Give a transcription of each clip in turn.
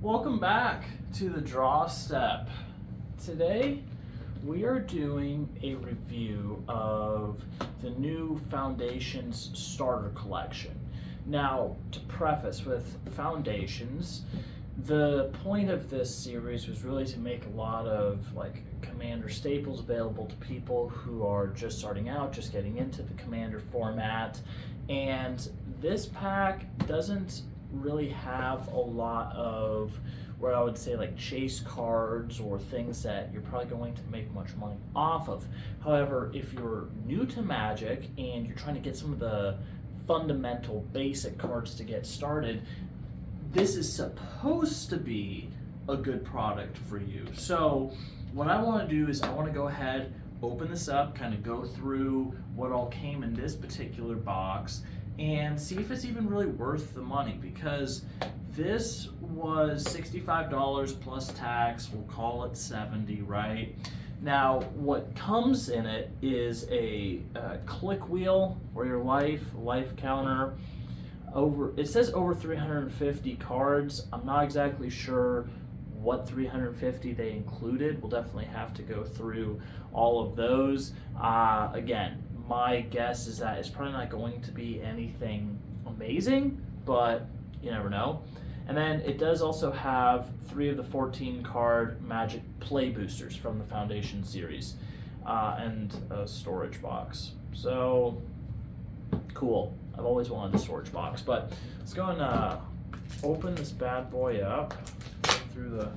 Welcome back to the draw step. Today we are doing a review of the new Foundations starter collection. Now, to preface with Foundations, the point of this series was really to make a lot of Commander staples available to people who are just starting out, just getting into the Commander format. And this pack doesn't really have a lot of what I would say chase cards or things that you're probably going to make much money off of. However, if you're new to Magic and you're trying to get some of the fundamental basic cards to get started, this is supposed to be a good product for you. So what I want to do is I want to go ahead, open this up, kind of go through what all came in this particular box and see if it's even really worth the money, because this was $65 plus tax. We'll call it $70, right? Now, what comes in it is a click wheel for your life counter. It says over 350 cards. I'm not exactly sure what 350 they included. We'll definitely have to go through all of those. Again, my guess is that it's probably not going to be anything amazing, but you never know. And then it does also have 3 of the 14 card Magic Play Boosters from the Foundation series, and a storage box. So cool. I've always wanted a storage box, but let's go and open this bad boy up through the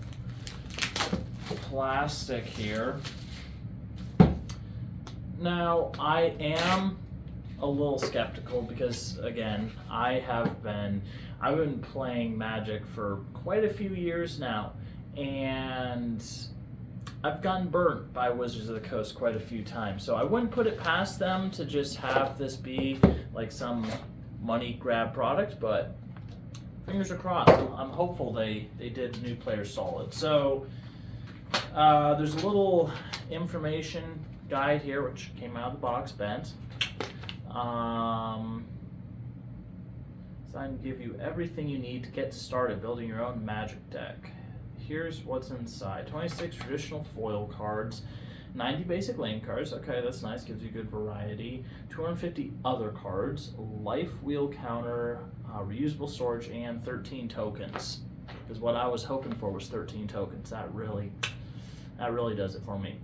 plastic here. Now, I am a little skeptical because, again, I've been playing Magic for quite a few years now, and I've gotten burnt by Wizards of the Coast quite a few times. So I wouldn't put it past them to just have this be like some money grab product, but fingers are crossed. I'm hopeful they did new players solid. So there's a little information guide here, which came out of the box bent. Designed to give you everything you need to get started building your own Magic deck. Here's what's inside. 26 traditional foil cards, 90 basic lane cards. Okay, that's nice, gives you good variety. 250 other cards, life wheel counter, reusable storage, and 13 tokens. Because what I was hoping for was 13 tokens. That really does it for me.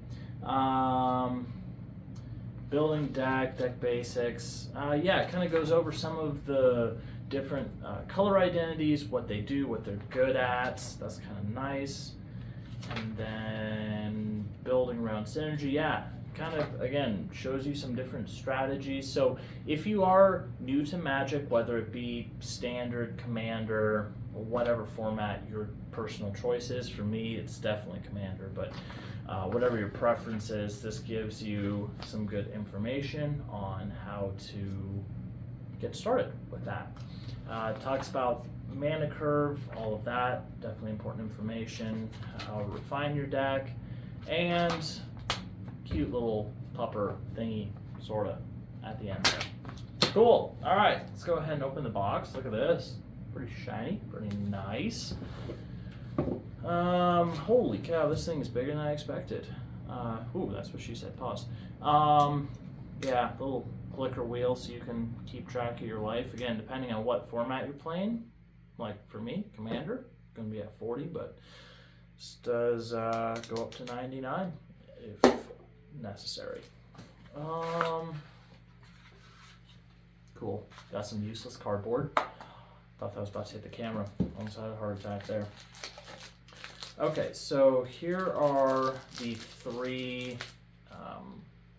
Building deck basics. Yeah, it kind of goes over some of the different color identities, what they do, what they're good at. That's kind of nice. And then building around synergy. Yeah, kind of, again, shows you some different strategies. So if you are new to Magic, whether it be standard, Commander, or whatever format your personal choice is, for me it's definitely Commander, but whatever your preference is, this gives you some good information on how to get started with that. It talks about mana curve, all of that, definitely important information, how to refine your deck, and cute little pupper thingy, sorta, at the end there. Cool, all right, let's go ahead and open the box. Look at this, pretty shiny, pretty nice. Holy cow, this thing is bigger than I expected. Ooh, that's what she said, pause. Yeah, little clicker wheel so you can keep track of your life. Again, depending on what format you're playing. Like for me, Commander, gonna be at 40, but this does go up to 99 if necessary. Cool, got some useless cardboard. Thought that was about to hit the camera. Almost had a heart attack there. Okay, so here are the 3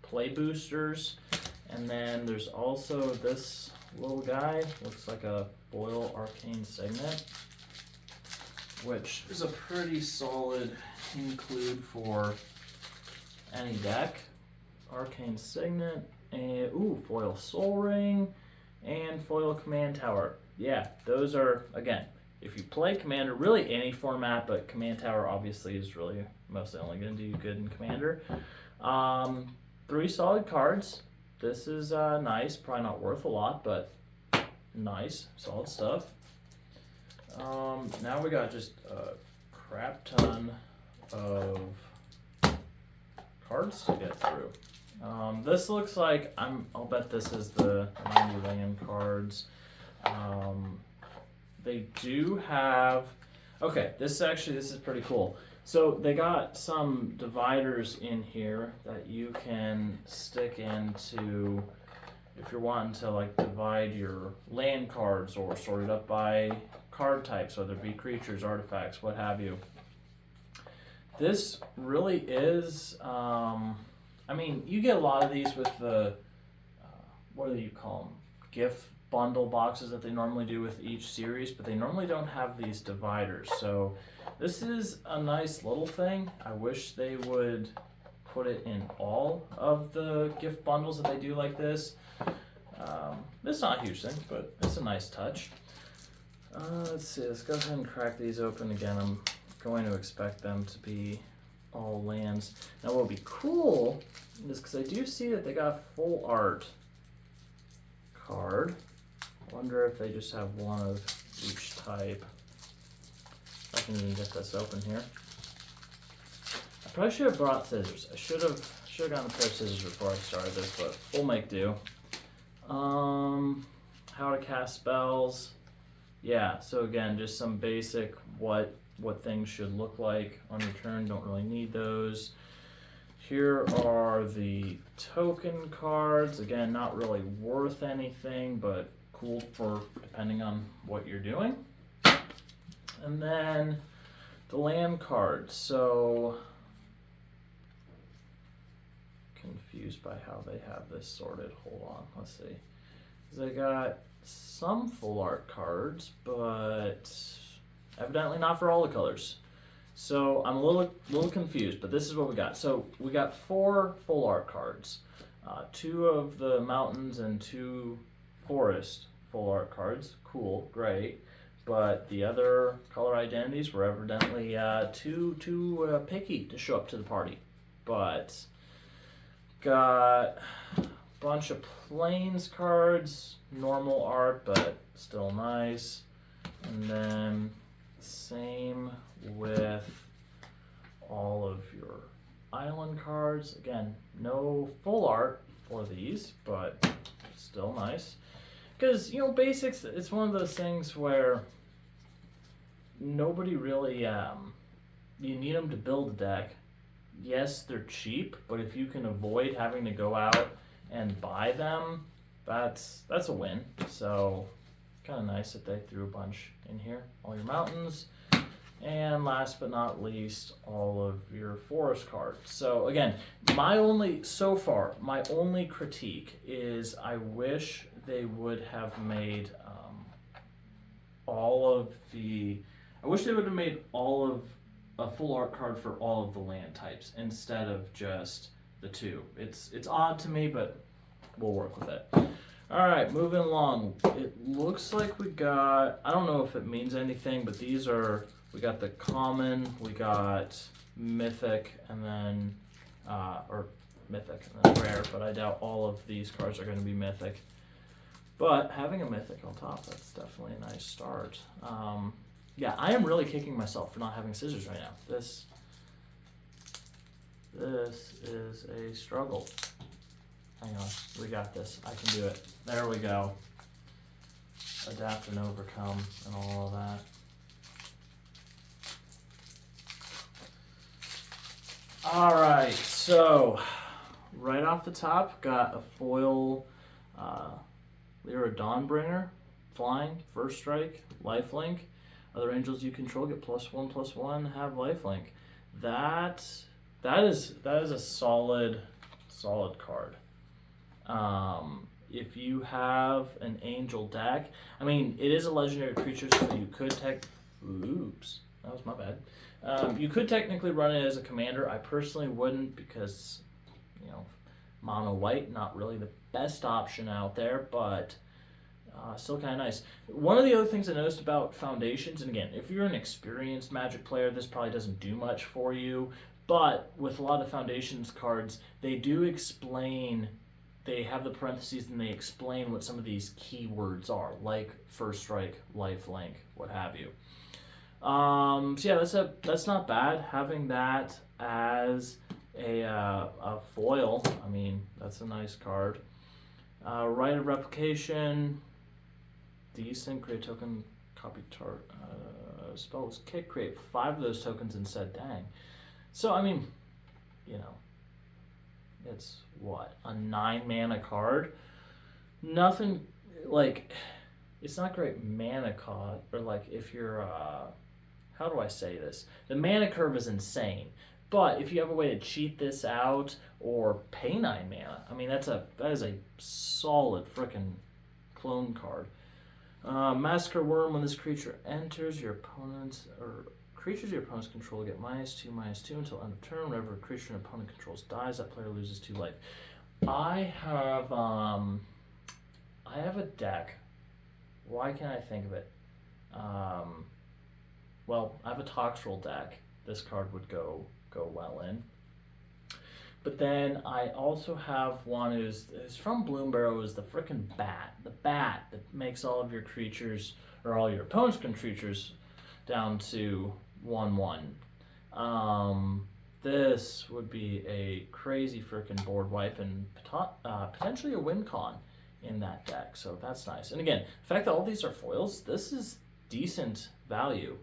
play boosters, and then there's also this little guy, looks like a foil arcane signet, which is a pretty solid include for any deck. Arcane signet, and foil soul ring, and foil command tower. Yeah, those are, again, if you play Commander, really any format, but Command Tower obviously is really mostly only going to do you good in Commander. 3 solid cards. This is nice, probably not worth a lot, but nice, solid stuff. Now we got just a crap ton of cards to get through. This looks like, I'll bet this is the 90 land cards. They do have, okay, this is pretty cool. So they got some dividers in here that you can stick into if you're wanting to like divide your land cards or sort it up by card types, whether it be creatures, artifacts, what have you. This really is, I mean, you get a lot of these with the, what do you call them? Gift bundle boxes that they normally do with each series, but they normally don't have these dividers. So this is a nice little thing. I wish they would put it in all of the gift bundles that they do like this. It's not a huge thing, but it's a nice touch. Let's see, let's go ahead and crack these open again. I'm going to expect them to be all lands. Now what would be cool is, because I do see that they got full art card. I wonder if they just have one of each type. I can even get this open here. I probably should have brought scissors. I should have gotten a pair of scissors before I started this, but we'll make do. How to cast spells. Yeah, so again, just some basic what things should look like on your turn. Don't really need those. Here are the token cards. Again, not really worth anything, but cool for depending on what you're doing. And then the land cards. So confused by how they have this sorted. Hold on, let's see. They got some full art cards, but evidently not for all the colors. So I'm a little confused, but this is what we got. So we got 4 full art cards, 2 of the mountains and 2 forest full art cards. Cool, great. But the other color identities were evidently too picky to show up to the party. But got a bunch of plains cards, normal art, but still nice. And then same with all of your island cards. Again, no full art for these, but still nice. Because, you know, basics, it's one of those things where nobody really, you need them to build a deck. Yes, they're cheap, but if you can avoid having to go out and buy them, that's a win. So kind of nice that they threw a bunch in here. All your mountains, and last but not least, all of your forest cards. So again, my only critique is I wish they would have made all of a full art card for all of the land types instead of just the 2. It's odd to me, but we'll work with it. All right, moving along. It looks like we got, I don't know if it means anything, but these are, we got the common, we got mythic, and then, or mythic and then rare, but I doubt all of these cards are going to be mythic. But having a mythic on top, that's definitely a nice start. Yeah, I am really kicking myself for not having scissors right now. This is a struggle. Hang on, we got this. I can do it. There we go. Adapt and overcome and all of that. All right, so right off the top, got a foil Lyra Dawnbringer, flying, first strike, lifelink. Other angels you control get +1/+1, have lifelink. That is a solid card. If you have an angel deck, I mean, it is a legendary creature, so you could oops, that was my bad. You could technically run it as a commander. I personally wouldn't because, you know, mono white, not really the best option out there, but still kind of nice. One of the other things I noticed about foundations, and again, if you're an experienced Magic player, this probably doesn't do much for you, but with a lot of foundations cards, they do explain, they have the parentheses and they explain what some of these keywords are, like first strike, lifelink, what have you. So yeah, that's not bad. Having that as a foil, I mean, that's a nice card. Right of replication, decent. Create token, copy spells kick. Create 5 of those tokens instead. Dang. So I mean, you know, it's what, a 9 mana card. Nothing like, it's not great mana cost, or like if you're how do I say this? The mana curve is insane. But if you have a way to cheat this out or pay 9 mana, I mean that is a solid freaking clone card. Massacre Worm, when this creature enters your opponent's or creatures your opponents control get -2/-2 until end of turn. Whenever a creature an opponent controls dies, that player loses 2 life. I have a deck. Why can't I think of it? Well, I have a Toxtrol deck. This card would go well in. But then I also have one who's from Bloombarrow, is the frickin' bat. The bat that makes all of your creatures, or all your opponent's creatures, down to 1/1. This would be a crazy frickin' board wipe and potentially a win con in that deck. So that's nice. And again, the fact that all these are foils, this is decent value.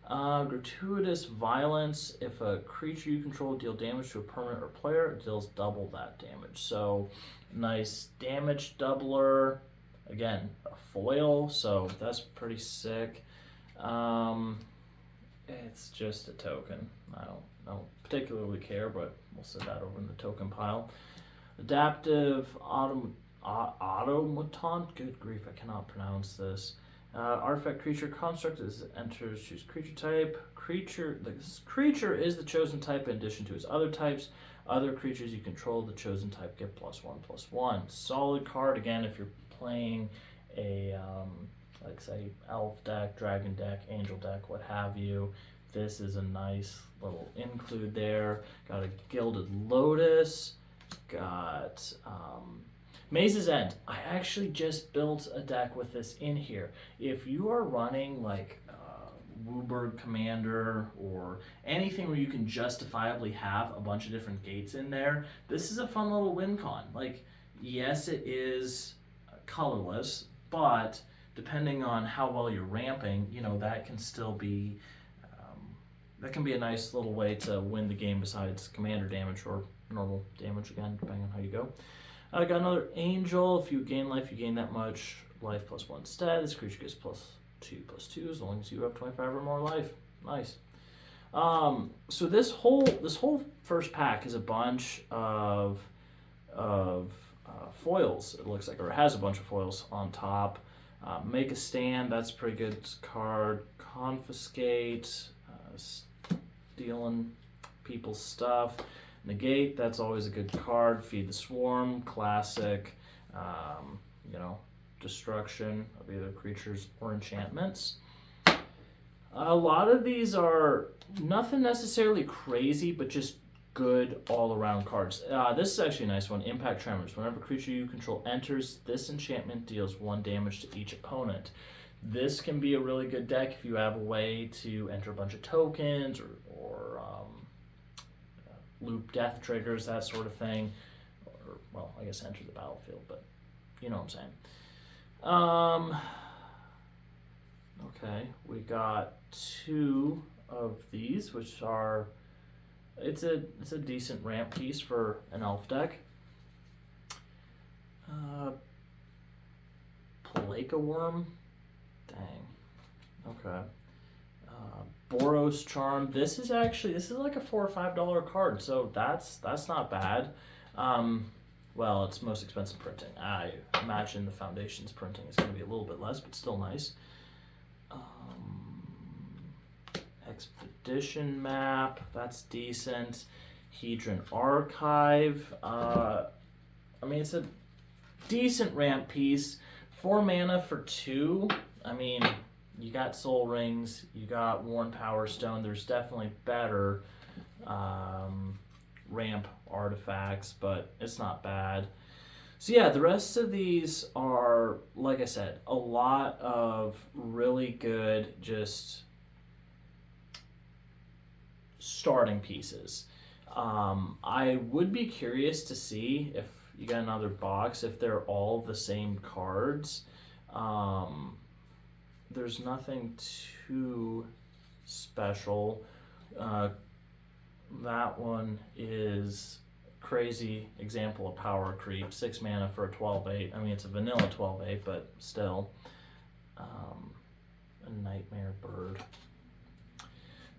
Gratuitous Violence. If a creature you control deal damage to a permanent or player, it deals double that damage. So nice damage doubler. Again, a foil, so that's pretty sick. It's just a token. I don't particularly care, but we'll set that over in the token pile. Adaptive Automaton. Good grief, I cannot pronounce this. Artifact creature construct is enters, choose creature type. This creature is the chosen type in addition to its other types. Other creatures you control the chosen type get +1/+1. Solid card again if you're playing a like say elf deck, dragon deck, angel deck, what have you. This is a nice little include there. Got a Gilded Lotus. Got Maze's End. I actually just built a deck with this in here. If you are running like Wooburg Commander or anything where you can justifiably have a bunch of different gates in there, this is a fun little win con. Like, yes, it is colorless, but depending on how well you're ramping, you know, that can still be that can be a nice little way to win the game besides commander damage or normal damage, again, depending on how you go. I got another Angel. If you gain life, you gain that much life +1 instead. This creature gets +2/+2 as long as you have 25 or more life. Nice. So this whole first pack is a bunch of foils. It looks like, or it has a bunch of foils on top. Make a Stand. That's a pretty good card. Confiscate. Stealing people's stuff. Negate, that's always a good card. Feed the Swarm, classic. You know, destruction of either creatures or enchantments. A lot of these are nothing necessarily crazy, but just good all-around cards. This is actually a nice one. Impact Tremors. Whenever a creature you control enters, this enchantment deals 1 damage to each opponent. This can be a really good deck if you have a way to enter a bunch of tokens or loop death triggers, that sort of thing. Or, well, I guess enter the battlefield, but you know what I'm saying. Okay, we got 2 of these, which are, it's a decent ramp piece for an elf deck. Paleka Worm. Dang. Okay. Boros Charm. This is like a $4 or $5 card, so that's not bad. Well, it's most expensive printing. I imagine the Foundation's printing is going to be a little bit less, but still nice. Expedition Map. That's decent. Hedron Archive. I mean, it's a decent ramp piece. 4 mana for 2. I mean, you got Soul Rings, you got Worn Power Stone. There's definitely better ramp artifacts, but it's not bad. So yeah, the rest of these are, like I said, a lot of really good, just starting pieces. I would be curious to see if you got another box, if they're all the same cards. There's nothing too special. That one is crazy example of power creep. 6 mana for a 12/8. I mean, it's a vanilla 12/8, but still. A nightmare bird.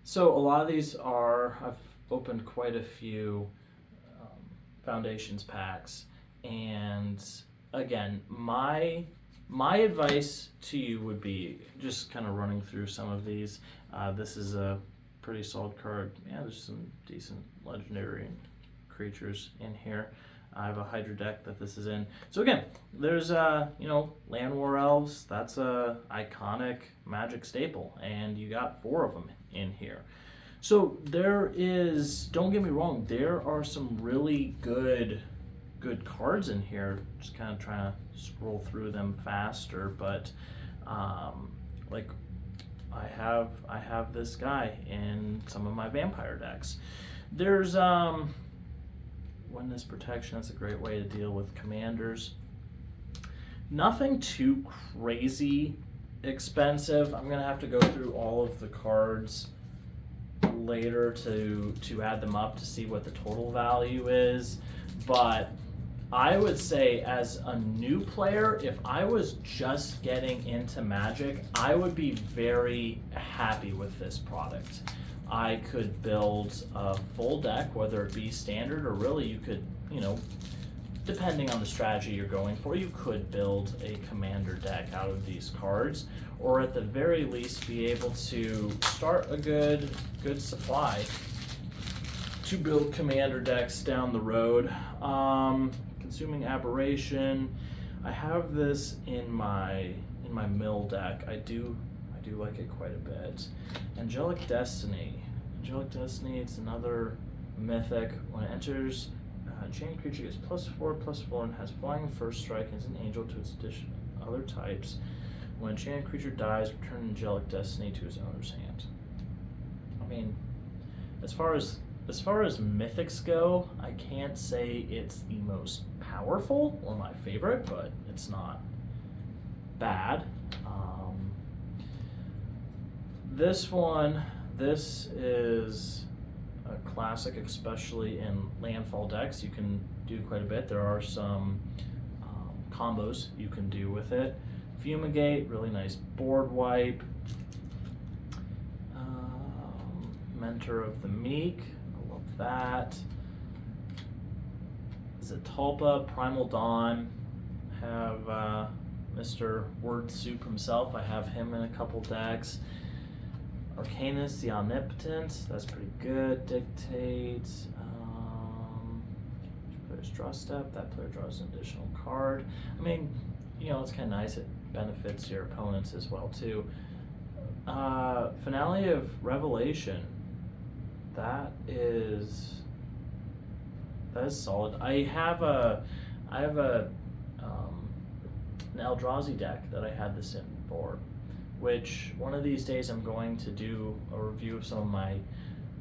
So a lot of these are, I've opened quite a few Foundations packs, and again, my advice to you would be just kind of running through some of these. This is a pretty solid card. Yeah, there's some decent legendary creatures in here. I have a Hydra deck that this is in. So again, there's Land War Elves. That's a iconic Magic staple, and you got 4 of them in here. So there is, don't get me wrong, there are some really good cards in here. Just kind of trying to scroll through them faster, but like I have this guy in some of my vampire decks. There's Witness Protection. That's a great way to deal with commanders. Nothing too crazy expensive. I'm gonna have to go through all of the cards later to add them up to see what the total value is, but I would say as a new player, if I was just getting into Magic, I would be very happy with this product. I could build a full deck, whether it be standard or really you could, depending on the strategy you're going for, you could build a commander deck out of these cards, or at the very least be able to start a good supply to build commander decks down the road. Consuming Aberration. I have this in my mill deck. I do like it quite a bit. Angelic Destiny. It's another mythic. When it enters, chain creature gets +4/+4 and has flying first strike and is an angel to its addition other types. When a chain creature dies, return Angelic Destiny to his owner's hand. I mean, as far as mythics go, I can't say it's the most powerful or my favorite, but it's not bad. This is a classic, especially in landfall decks. You can do quite a bit. There are some combos you can do with it. Fumigate, really nice board wipe. Mentor of the Meek, I love that. Zatalpa, Primal Dawn. Have Mr. Word Soup himself. I have him in a couple decks. Arcanus, the Omnipotent, that's pretty good. Dictate. Players draw a step. That player draws an additional card. I mean, it's kind of nice. It benefits your opponents as well too. Finale of Revelation. That is solid. I have an Eldrazi deck that I had this in for, which one of these days I'm going to do a review of some of my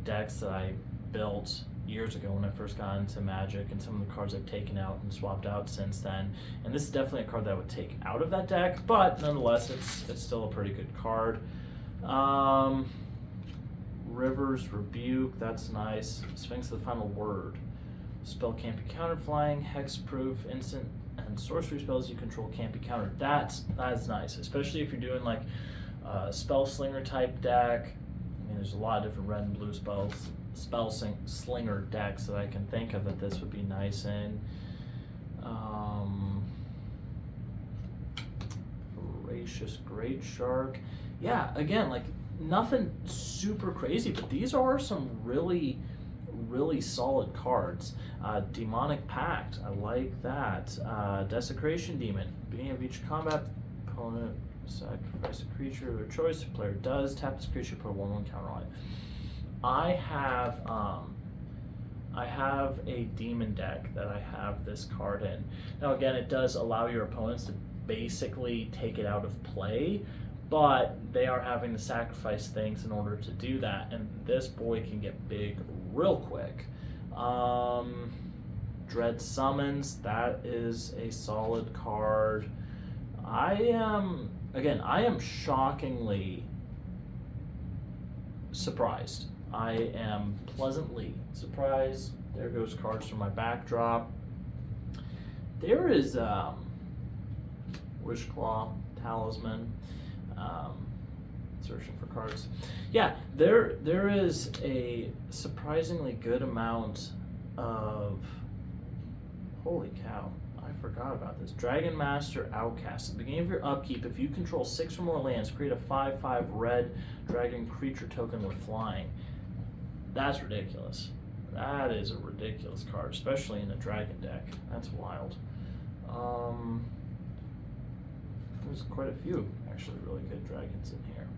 decks that I built years ago when I first got into Magic, and some of the cards I've taken out and swapped out since then. And this is definitely a card that I would take out of that deck, but nonetheless, it's still a pretty good card. River's Rebuke, that's nice. Sphinx of the Final Word. Spell can't be countered, flying, hexproof, instant, and sorcery spells you control can't be countered. That is nice, especially if you're doing like a spell slinger type deck. I mean, there's a lot of different red and blue spell slinger decks that I can think of that this would be nice in. Voracious Great Shark. Yeah, again, like nothing super crazy, but these are some really solid cards. Demonic Pact, I like that. Desecration Demon, beginning of each combat, opponent sacrifice a creature of their choice. The player does tap this creature, put a 1/1 counter on it. I have a demon deck that I have this card in. Now again, it does allow your opponents to basically take it out of play, but they are having to sacrifice things in order to do that, and this boy can get big real quick. Dread Summons, that is a solid card. I am shockingly surprised. I am pleasantly surprised. There goes cards from my backdrop. There is Wishclaw, Talisman, searching for cards. Yeah, there is a surprisingly good amount of, holy cow, I forgot about this. Dragon Master Outcast. At the beginning of your upkeep, if you control 6 or more lands, create a 5/5 red dragon creature token with flying. That's ridiculous. That is a ridiculous card, especially in a dragon deck. That's wild. There's quite a few actually really good dragons in here.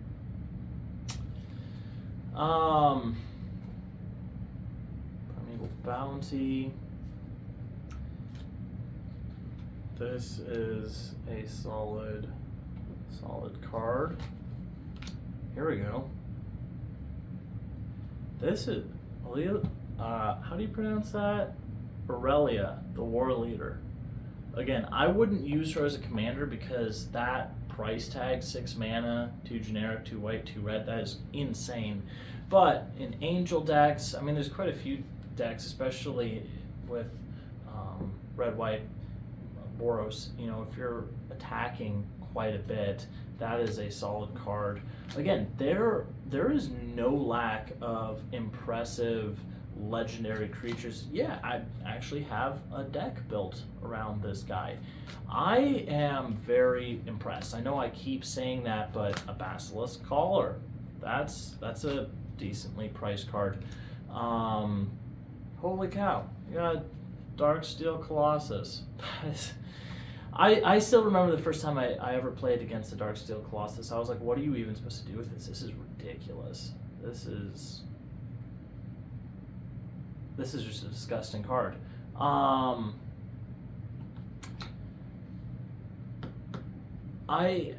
Primeval Bounty. This is a solid card. Here we go. This is, how do you pronounce that? Aurelia, the War Leader. Again, I wouldn't use her as a commander because that price tag, 6 mana, 2 generic, 2 white, 2 red, that is insane. But in Angel decks, I mean, there's quite a few decks, especially with red-white Boros. You know, if you're attacking quite a bit, that is a solid card. Again, there is no lack of impressive legendary creatures. Yeah, I actually have a deck built around this guy. I am very impressed. I know I keep saying that, but a Basilisk Caller, that's a decently priced card. Holy cow, you got Darksteel Colossus. I still remember the first time I ever played against the Darksteel Colossus. I was like, what are you even supposed to do with this? This is ridiculous. This is just a disgusting card. I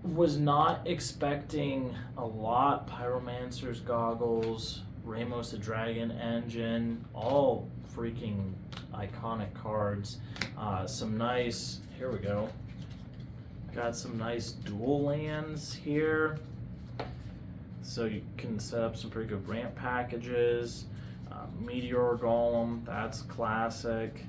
was not expecting a lot. Pyromancer's Goggles, Ramos the Dragon Engine, all freaking iconic cards. Some nice, here we go. Got some nice dual lands here. So you can set up some pretty good ramp packages. Meteor Golem, that's classic.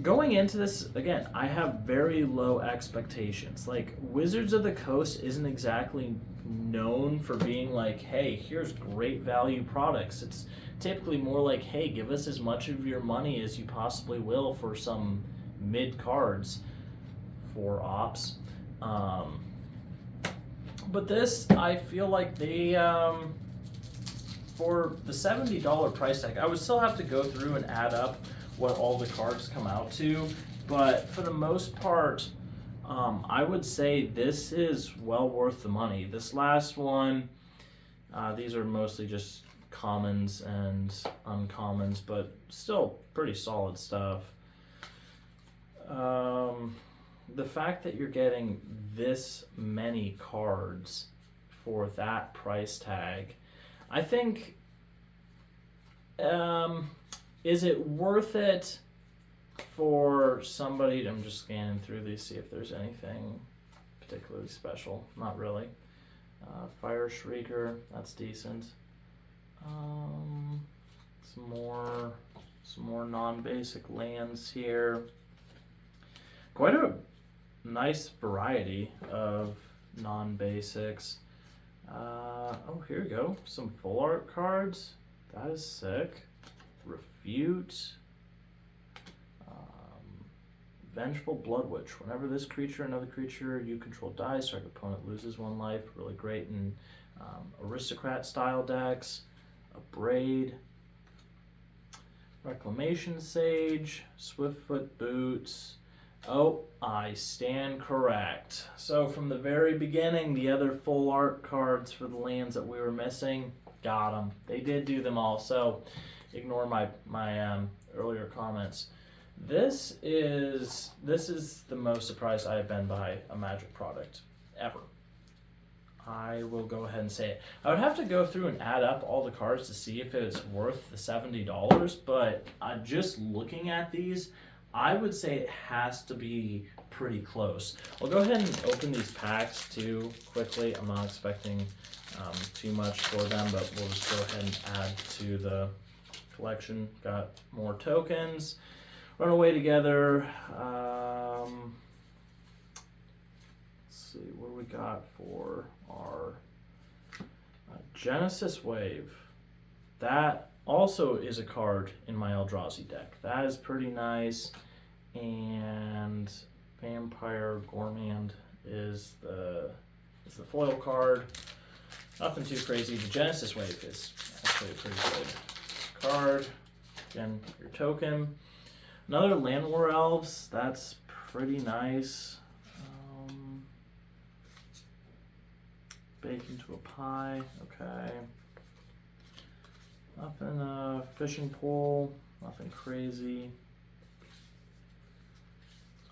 Going into this, again, I have very low expectations. Like, Wizards of the Coast isn't exactly known for being like, hey, here's great value products. It's typically more like, hey, give us as much of your money as you possibly will for some mid cards for ops. But this, I feel like they, for the $70 price tag, I would still have to go through and add up what all the cards come out to, but for the most part, I would say this is well worth the money. This last one, these are mostly just commons and uncommons, but still pretty solid stuff. The fact that you're getting this many cards for that price tag, I think, is it worth it for somebody? I'm just scanning through these, see if there's anything particularly special. Not really. Fire Shrieker, that's decent. Some more non-basic lands here. Quite a nice variety of non-basics. Oh, here we go. Some full art cards. That is sick. Refute. Vengeful Blood Witch. Whenever this creature, another creature you control dies, target opponent loses 1 life. Really great in aristocrat style decks. A Braid. Reclamation Sage. Swiftfoot Boots. Oh, I stand correct. So from the very beginning, the other full art cards for the lands that we were missing, got them. They did do them all, so ignore my earlier comments. This is the most surprised I have been by a Magic product ever. I will go ahead and say it. I would have to go through and add up all the cards to see if it's worth the $70, but just looking at these, I would say it has to be pretty close. I'll go ahead and open these packs too quickly. I'm not expecting too much for them, but we'll just go ahead and add to the collection. Got more tokens. Run away together. See what do we got for our Genesis Wave. That also is a card in my Eldrazi deck. That is pretty nice. And Vampire Gormand is the foil card. Nothing too crazy. The Genesis Wave is actually a pretty good card. Again, your token. Another Land War Elves. That's pretty nice. Bake into a pie, okay. Nothing, fishing pole, nothing crazy.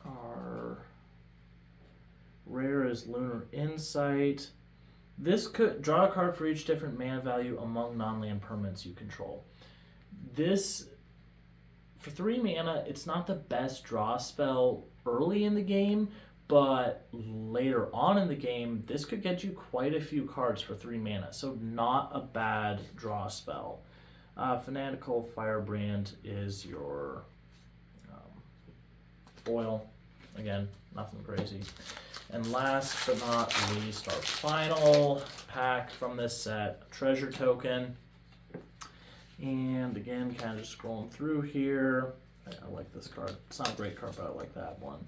Our rare is Lunar Insight. This could draw a card for each different mana value among non-land permanents you control. This, for 3 mana, it's not the best draw spell early in the game, but later on in the game, this could get you quite a few cards for 3 mana, so not a bad draw spell. Fanatical Firebrand is your foil. Again, nothing crazy. And last but not least, our final pack from this set, Treasure Token. And again, kind of just scrolling through here. I like this card. It's not a great card, but I like that one.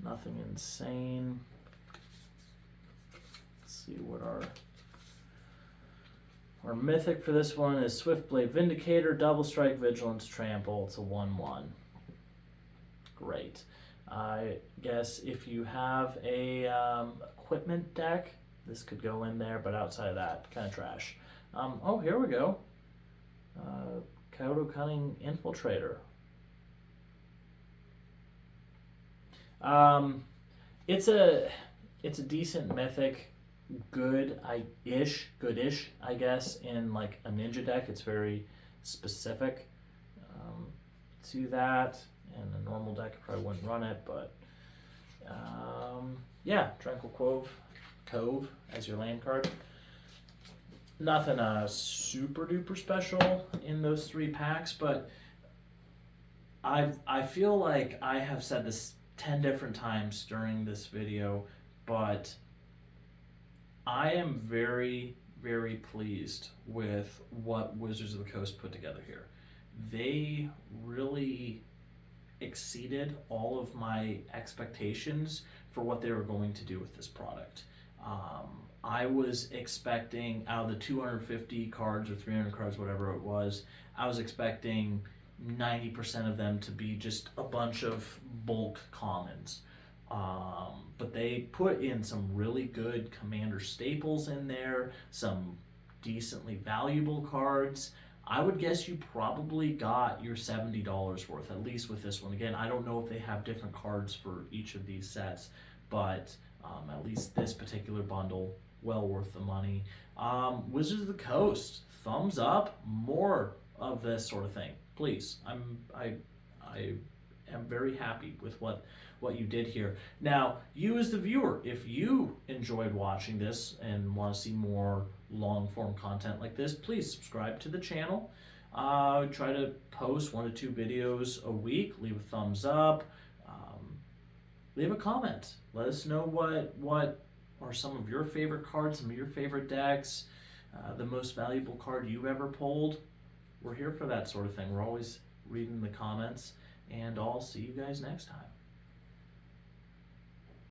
Nothing insane. Let's see what our mythic for this one is Swiftblade Vindicator, Double Strike, Vigilance, Trample. It's a 1/1. Great. I guess if you have a equipment deck, this could go in there, but outside of that, kind of trash. Oh, here we go. Kyoto Cunning Infiltrator. It's a decent mythic, goodish, I guess, in like a ninja deck. It's very specific to that. In a normal deck, I probably wouldn't run it, but yeah, Tranquil Cove as your land card. Nothing super duper special in those 3 packs, but I feel like I have said this 10 different times during this video, but I am very, very pleased with what Wizards of the Coast put together here. They really exceeded all of my expectations for what they were going to do with this product. I was expecting, out of the 250 cards or 300 cards, whatever it was, I was expecting 90% of them to be just a bunch of bulk commons. But they put in some really good commander staples in there, some decently valuable cards. I would guess you probably got your $70 worth, at least with this one. Again, I don't know if they have different cards for each of these sets, but at least this particular bundle, well worth the money. Wizards of the Coast, thumbs up, more of this sort of thing, please. I am very happy with what you did here. Now, you as the viewer, if you enjoyed watching this and want to see more long form content like this, please subscribe to the channel. Try to post 1 to 2 videos a week. Leave a thumbs up. Leave a comment. Let us know what are some of your favorite cards, some of your favorite decks, the most valuable card you've ever pulled. We're here for that sort of thing. We're always reading the comments, and I'll see you guys next time.